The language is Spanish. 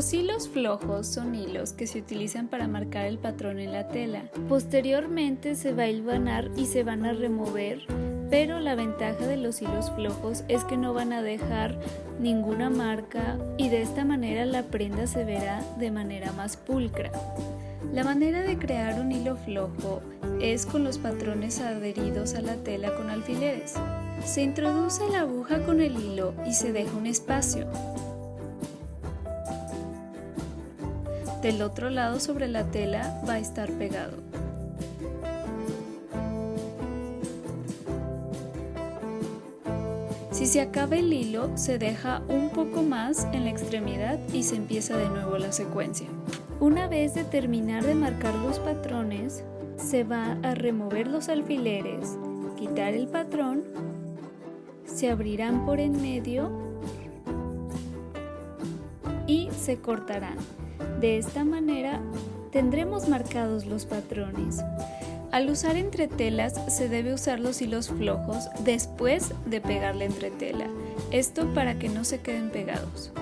Los hilos flojos son hilos que se utilizan para marcar el patrón en la tela. Posteriormente se va a hilvanar y se van a remover, pero la ventaja de los hilos flojos es que no van a dejar ninguna marca y de esta manera la prenda se verá de manera más pulcra. La manera de crear un hilo flojo es con los patrones adheridos a la tela con alfileres. Se introduce la aguja con el hilo y se deja un espacio. Del otro lado sobre la tela va a estar pegado. Si se acaba el hilo, se deja un poco más en la extremidad y se empieza de nuevo la secuencia. Una vez de terminar de marcar los patrones, se va a remover los alfileres, quitar el patrón, se abrirán por en medio y se cortarán. De esta manera tendremos marcados los patrones. Al usar entretelas se debe usar los hilos flojos después de pegar la entretela, esto para que no se queden pegados.